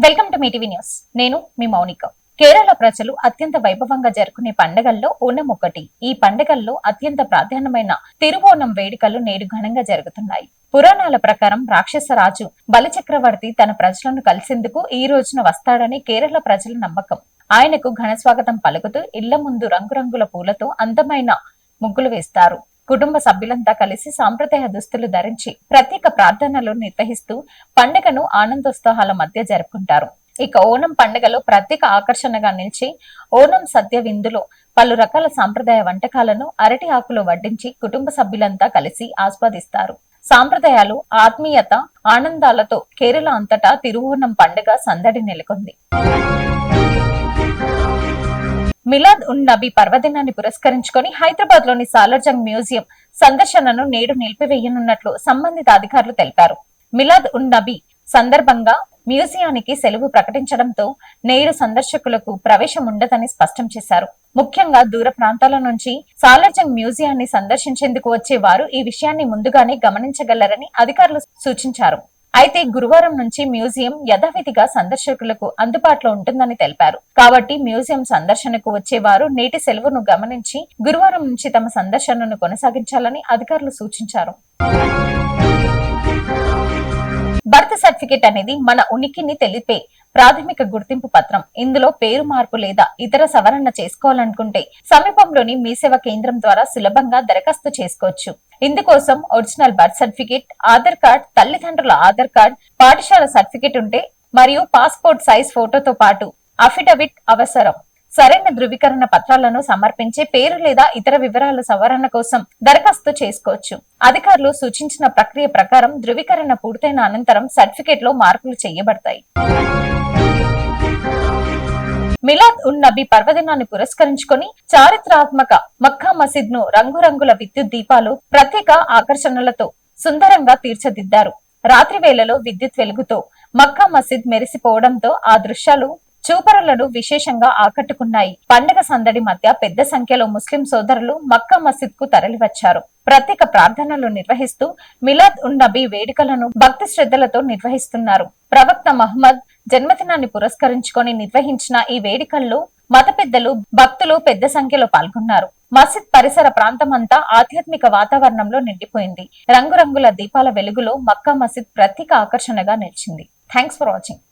Welcome to Mee TV news. నేను మీ మౌనిక. కేరళ ప్రజలు అత్యంత వైభవంగా జరుపుకునే పండుగల్లో ఓనం ఒకటి. ఈ పండుగల్లో అత్యంత ప్రాధాన్యమైన తిరువోణం వేడుకలు నేడు ఘనంగా జరుగుతున్నాయి. పురాణాల ప్రకారం రాక్షస రాజు బలిచక్రవర్తి తన ప్రజలను కలిసేందుకు ఈ రోజున వస్తాడని కేరళ ప్రజల నమ్మకం. ఆయనకు ఘన స్వాగతం పలుకుతూ ఇళ్ల ముందు రంగురంగుల పూలతో అందమైన ముగ్గులు వేస్తారు. కుటుంబ సభ్యులంతా కలిసి సాంప్రదాయ దుస్తులు ధరించి ప్రత్యేక ప్రార్థనలు నిర్వహిస్తూ పండుగను ఆనందోత్సాహాల మధ్య జరుపుకుంటారు. ఇక ఓనం పండుగలో ప్రత్యేక ఆకర్షణగా నిలిచి ఓనం సద్య విందులో పలు రకాల సాంప్రదాయ వంటకాలను అరటి ఆకులో వడ్డించి కుటుంబ సభ్యులంతా కలిసి ఆస్వాదిస్తారు. సాంప్రదాయాలు, ఆత్మీయత, ఆనందాలతో కేరళ అంతటా తిరువోణం పండుగ సందడి నెలకొంది. మిలాద్ ఉన్ నబీ పర్వదినాన్ని పురస్కరించుకొని హైదరాబాద్ లోని సాలార్జంగ్ మ్యూజియం సందర్శనను నేడు నిలిపివేయనున్నట్లు సంబంధిత అధికారులు తెలిపారు. మిలాద్ ఉన్ నబీ సందర్భంగా మ్యూజియానికి సెలవు ప్రకటించడంతో నేడు సందర్శకులకు ప్రవేశం ఉండదని స్పష్టం చేశారు. ముఖ్యంగా దూర ప్రాంతాల నుంచి సాలార్జంగ్ మ్యూజియాన్ని సందర్శించేందుకు వచ్చే వారు ఈ విషయాన్ని ముందుగానే గమనించగలరని అధికారులు సూచించారు. అయితే గురువారం నుంచి మ్యూజియం యథావిధిగా సందర్శకులకు అందుబాటులో ఉంటుందని తెలిపారు. కాబట్టి మ్యూజియం సందర్శనకు వచ్చేవారు నేటి సెలవును గమనించి గురువారం నుంచి తమ సందర్శనను కొనసాగించాలని అధికారులు సూచించారు. బర్త్ సర్టిఫికెట్ అనేది మన ఉనికిని తెలిపే ప్రాథమిక గుర్తింపు పత్రం. ఇందులో పేరు మార్పు లేదా ఇతర సవరణ చేసుకోవాలనుకుంటే సమీపంలోని మీ సేవ కేంద్రం ద్వారా సులభంగా దరఖాస్తు చేసుకోవచ్చు. ఇందుకోసం original birth certificate, Aadhaar card, తల్లిదండ్రుల ఆధార్ కార్డ్, పాఠశాల సర్టిఫికెట్ ఉంటే మరియు పాస్పోర్ట్ సైజ్ ఫోటోతో పాటు అఫిడవిట్ అవసరం. సరైన ధృవీకరణ పత్రాలను సమర్పించే పేరు లేదా ఇతర వివరాల సవరణ కోసం దరఖాస్తు చేసుకోవచ్చు. అధికారులు సూచించిన ప్రక్రియ ప్రకారం ధృవీకరణ పూర్తయిన అనంతరం సర్టిఫికెట్ లో మార్పులు చేయబడతాయి. మిలాద్ ఉన్ నబీ పర్వదినాన్ని పురస్కరించుకొని చారిత్రాత్మక మక్కా మసీద్ ను రంగురంగుల విద్యుత్ దీపాలు, ప్రత్యేక ఆకర్షణలతో సుందరంగా తీర్చిదిద్దారు. రాత్రి వేళలో విద్యుత్ వెలుగుతో మక్కా మసీద్ మెరిసిపోవడంతో ఆ దృశ్యాలు చూపరులను విశేషంగా ఆకట్టుకున్నాయి. పండుగ సందడి మధ్య పెద్ద సంఖ్యలో ముస్లిం సోదరులు మక్కా మసీద్ కు తరలివచ్చారు. ప్రత్యేక ప్రార్థనలు నిర్వహిస్తూ మిలాద్ ఉన్ నబీ వేడుకలను భక్తి శ్రద్ధలతో నిర్వహిస్తున్నారు. ప్రవక్త మహమ్మద్ జన్మదినాన్ని పురస్కరించుకొని నిర్వహించిన ఈ వేడుకల్లో మత పెద్దలు, భక్తులు పెద్ద సంఖ్యలో పాల్గొన్నారు. మసీద్ పరిసర ప్రాంతమంతా ఆధ్యాత్మిక వాతావరణంలో నిండిపోయింది. రంగురంగుల దీపాల వెలుగులో మక్కా మసీద్ ప్రత్యేక ఆకర్షణగా నిలిచింది. Thanks for watching.